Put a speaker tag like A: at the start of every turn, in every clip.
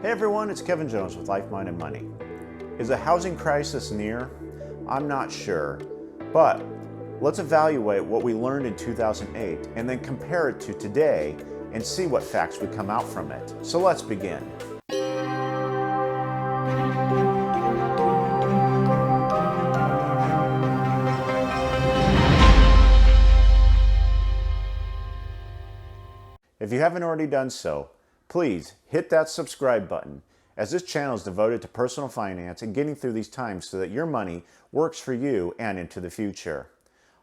A: Hey everyone, it's Kevin Jones with Life, Mind, and Money. Is a housing crisis near? I'm not sure, but let's evaluate what we learned in 2008 and then compare it to today and see what facts would come out from it. So let's begin. If you haven't already done so, please hit that subscribe button, as this channel is devoted to personal finance and getting through these times so that your money works for you and into the future.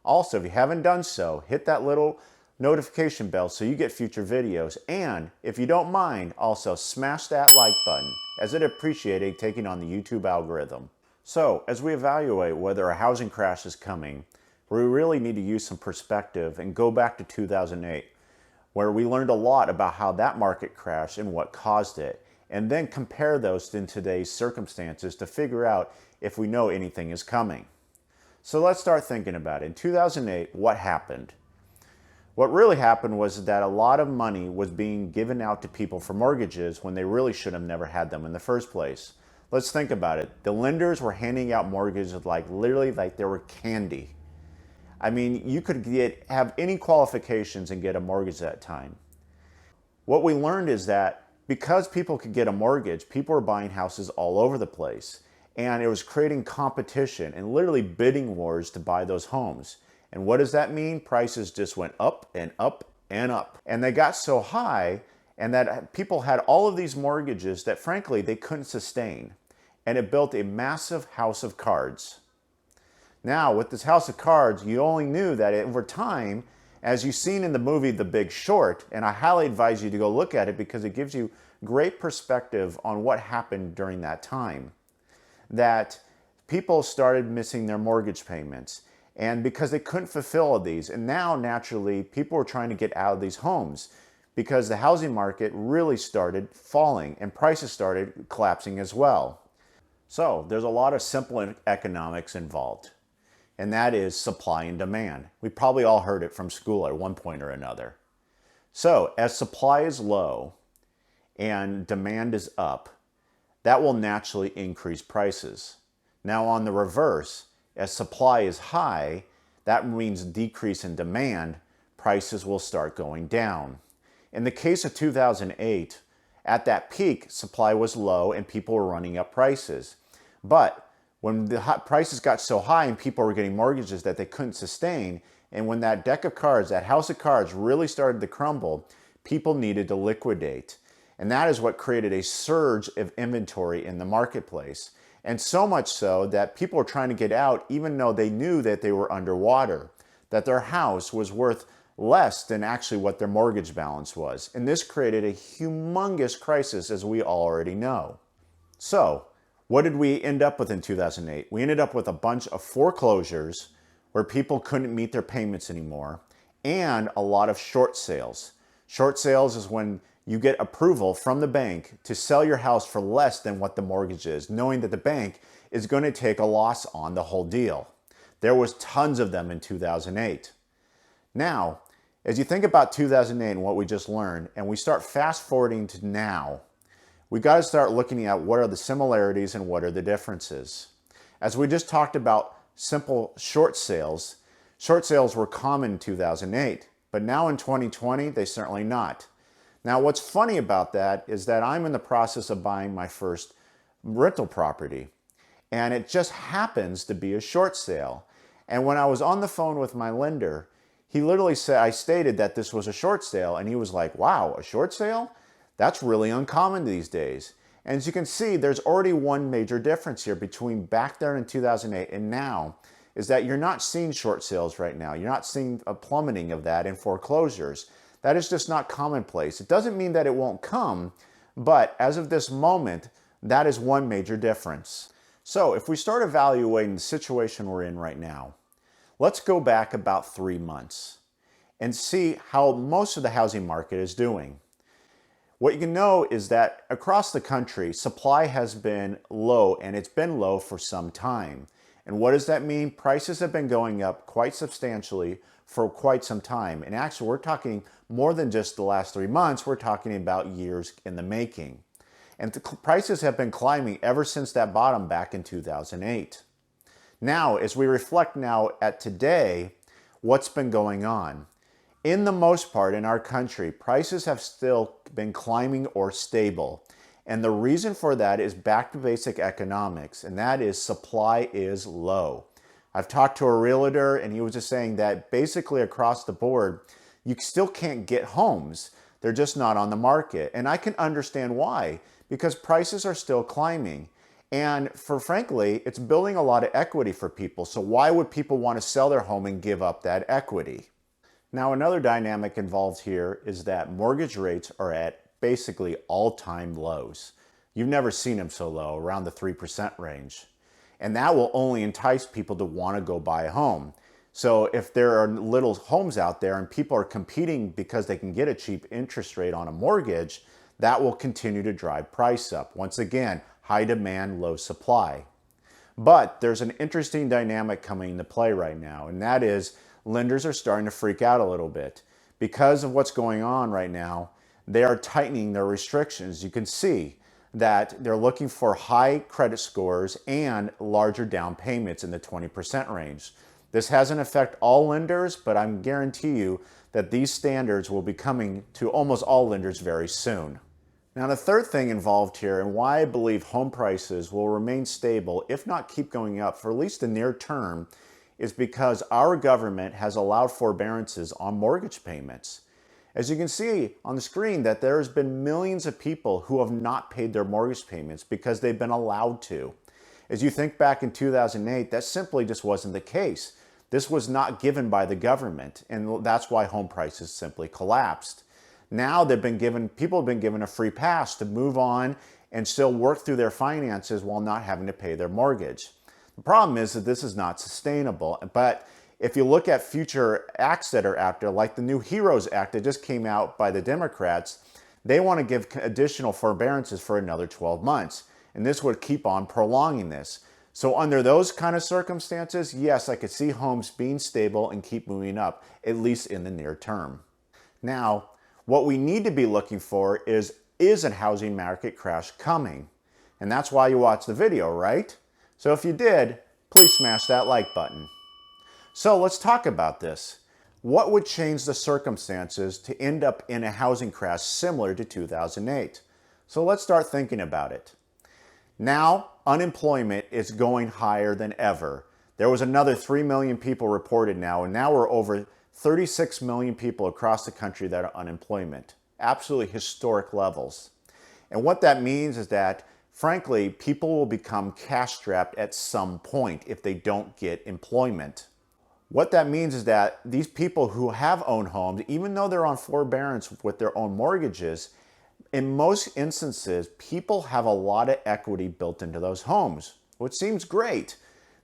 A: Also, if you haven't done so, hit that little notification bell so you get future videos, and if you don't mind, also smash that like button, as it appreciates taking on the YouTube algorithm. So, as we evaluate whether a housing crash is coming, we really need to use some perspective and go back to 2008. Where we learned a lot about how that market crashed and what caused it, and then compare those in today's circumstances to figure out if we know anything is coming. So let's start thinking about it. In 2008, what happened? What really happened was that a lot of money was being given out to people for mortgages when they really should have never had them in the first place. Let's think about it. The lenders were handing out mortgages literally like they were candy. I mean, you could have any qualifications and get a mortgage at that time. What we learned is that because people could get a mortgage, people were buying houses all over the place. And it was creating competition and literally bidding wars to buy those homes. And what does that mean? Prices just went up and up and up. And they got so high and that people had all of these mortgages that frankly they couldn't sustain. And it built a massive house of cards. Now, with this house of cards, you only knew that over time, as you've seen in the movie The Big Short, and I highly advise you to go look at it because it gives you great perspective on what happened during that time, that people started missing their mortgage payments, and because they couldn't fulfill these, and now naturally people were trying to get out of these homes because the housing market really started falling and prices started collapsing as well. So there's a lot of simple economics involved. And that is supply and demand. We probably all heard it from school at one point or another. So as supply is low and demand is up, that will naturally increase prices. Now on the reverse, as supply is high, that means decrease in demand, prices will start going down. In the case of 2008, at that peak, supply was low and people were running up prices. But when the prices got so high and people were getting mortgages that they couldn't sustain, and when that deck of cards, that house of cards really started to crumble, people needed to liquidate. And that is what created a surge of inventory in the marketplace. And so much so that people were trying to get out even though they knew that they were underwater, that their house was worth less than actually what their mortgage balance was. And this created a humongous crisis, as we already know. So, what did we end up with in 2008? We ended up with a bunch of foreclosures where people couldn't meet their payments anymore, and a lot of short sales. Short sales is when you get approval from the bank to sell your house for less than what the mortgage is, knowing that the bank is going to take a loss on the whole deal. There was tons of them in 2008. Now, as you think about 2008 and what we just learned, and we start fast forwarding to now, we got to start looking at what are the similarities and what are the differences. As we just talked about simple short sales were common in 2008, but now in 2020, they certainly not. Now, what's funny about that is that I'm in the process of buying my first rental property, and it just happens to be a short sale. And when I was on the phone with my lender, he literally said, I stated that this was a short sale, and he was like, wow, a short sale? That's really uncommon these days. And as you can see, there's already one major difference here between back there in 2008 and now, is that you're not seeing short sales right now. You're not seeing a plummeting of that in foreclosures. That is just not commonplace. It doesn't mean that it won't come, but as of this moment, that is one major difference. So if we start evaluating the situation we're in right now, let's go back about 3 months and see how most of the housing market is doing. What you can know is that across the country, supply has been low, and it's been low for some time. And what does that mean? Prices have been going up quite substantially for quite some time. And actually, we're talking more than just the last 3 months. We're talking about years in the making. And the prices have been climbing ever since that bottom back in 2008. Now, as we reflect now at today, what's been going on? In the most part in our country, prices have still been climbing or stable. And the reason for that is back to basic economics, and that is supply is low. I've talked to a realtor and he was just saying that basically across the board, you still can't get homes. They're just not on the market. And I can understand why, because prices are still climbing. And frankly, it's building a lot of equity for people. So why would people want to sell their home and give up that equity? Now, another dynamic involved here is that mortgage rates are at basically all-time lows. You've never seen them so low, around the 3% range. And that will only entice people to want to go buy a home. So if there are little homes out there and people are competing because they can get a cheap interest rate on a mortgage, that will continue to drive price up. Once again, high demand, low supply. But there's an interesting dynamic coming into play right now, and that is lenders are starting to freak out a little bit. Because of what's going on right now, they are tightening their restrictions. You can see that they're looking for high credit scores and larger down payments in the 20% range. This hasn't affected all lenders, but I guarantee you that these standards will be coming to almost all lenders very soon. Now, the third thing involved here and why I believe home prices will remain stable, if not keep going up for at least the near term, is because our government has allowed forbearances on mortgage payments. As you can see on the screen that there's been millions of people who have not paid their mortgage payments because they've been allowed to. As you think back in 2008, that simply just wasn't the case. This was not given by the government, and that's why home prices simply collapsed. Now people have been given a free pass to move on and still work through their finances while not having to pay their mortgage. The problem is that this is not sustainable, but if you look at future acts that are out there, like the new HEROES Act that just came out by the Democrats, they want to give additional forbearances for another 12 months. And this would keep on prolonging this. So under those kind of circumstances, yes, I could see homes being stable and keep moving up, at least in the near term. Now, what we need to be looking for is a housing market crash coming? And that's why you watched the video, right? So if you did, please smash that like button. So let's talk about this. What would change the circumstances to end up in a housing crash similar to 2008? So let's start thinking about it. Now, unemployment is going higher than ever. There was another 3 million people reported now, and now we're over 36 million people across the country that are unemployment. Absolutely historic levels. And what that means is that, frankly, people will become cash-strapped at some point if they don't get employment. What that means is that these people who have owned homes, even though they're on forbearance with their own mortgages, in most instances, people have a lot of equity built into those homes, which seems great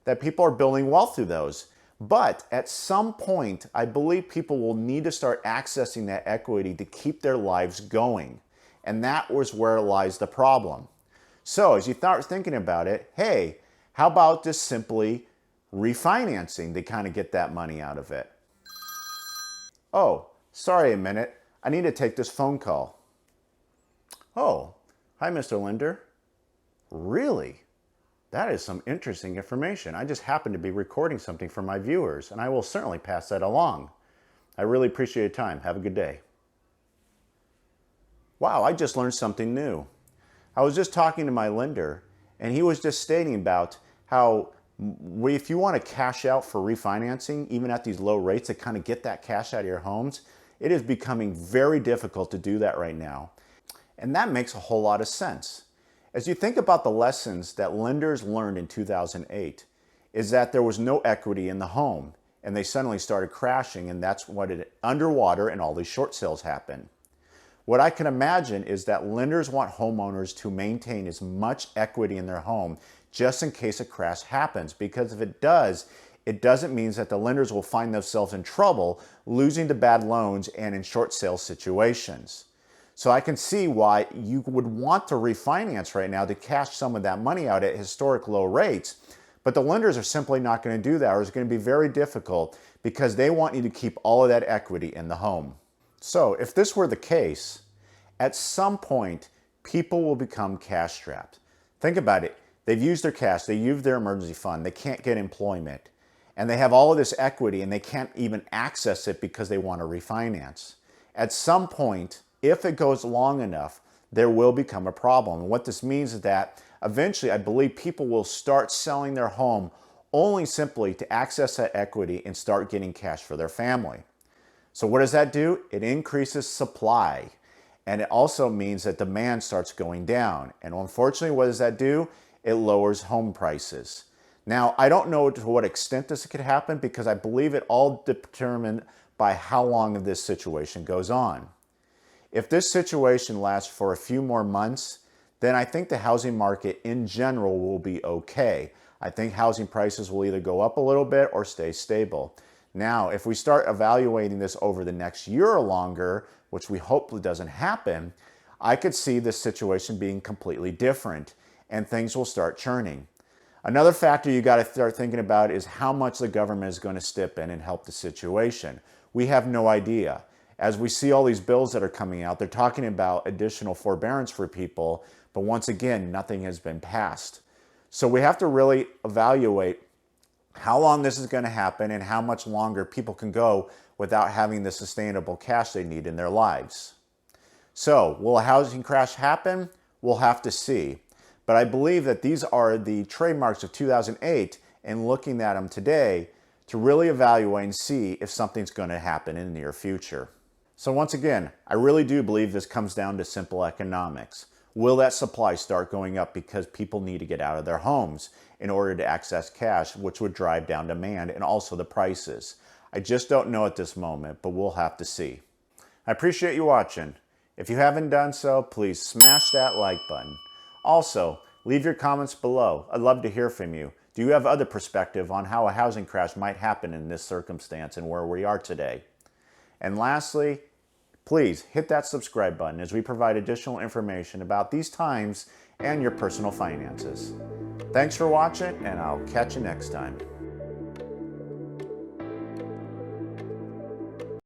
A: that people are building wealth through those. But at some point, I believe people will need to start accessing that equity to keep their lives going. And that was where lies the problem. So as you start thinking about it, hey, how about just simply refinancing to kind of get that money out of it? Oh, sorry a minute. I need to take this phone call. Oh, hi, Mr. Lender. Really? That is some interesting information. I just happened to be recording something for my viewers, and I will certainly pass that along. I really appreciate your time. Have a good day. Wow, I just learned something new. I was just talking to my lender, and he was just stating about how if you want to cash out for refinancing, even at these low rates to kind of get that cash out of your homes, it is becoming very difficult to do that right now. And that makes a whole lot of sense. As you think about the lessons that lenders learned in 2008, is that there was no equity in the home, and they suddenly started crashing, and that's what it underwater and all these short sales happen. What I can imagine is that lenders want homeowners to maintain as much equity in their home just in case a crash happens, because if it does, it doesn't mean that the lenders will find themselves in trouble, losing to bad loans and in short sale situations. So I can see why you would want to refinance right now to cash some of that money out at historic low rates, but the lenders are simply not going to do that, or it's going to be very difficult because they want you to keep all of that equity in the home. So if this were the case, at some point, people will become cash strapped. Think about it. They've used their cash, they used their emergency fund, they can't get employment, and they have all of this equity and they can't even access it because they want to refinance. At some point, if it goes long enough, there will become a problem. And what this means is that eventually, I believe people will start selling their home only simply to access that equity and start getting cash for their family. So what does that do? It increases supply. And it also means that demand starts going down. And unfortunately, what does that do? It lowers home prices. Now, I don't know to what extent this could happen because I believe it all determined by how long this situation goes on. If this situation lasts for a few more months, then I think the housing market in general will be okay. I think housing prices will either go up a little bit or stay stable. Now, if we start evaluating this over the next year or longer, which we hope doesn't happen, I could see this situation being completely different and things will start churning. Another factor you got to start thinking about is how much the government is going to step in and help the situation. We have no idea. As we see all these bills that are coming out, they're talking about additional forbearance for people, but once again, nothing has been passed. So we have to really evaluate how long this is going to happen and how much longer people can go without having the sustainable cash they need in their lives. So, will a housing crash happen? We'll have to see. But I believe that these are the trademarks of 2008 and looking at them today to really evaluate and see if something's going to happen in the near future. So once again, I really do believe this comes down to simple economics. Will that supply start going up because people need to get out of their homes in order to access cash, which would drive down demand and also the prices? I just don't know at this moment, but we'll have to see. I appreciate you watching. If you haven't done so, please smash that like button. Also, leave your comments below. I'd love to hear from you. Do you have other perspective on how a housing crash might happen in this circumstance and where we are today? And lastly, please hit that subscribe button as we provide additional information about these times and your personal finances. Thanks for watching, and I'll catch you next time.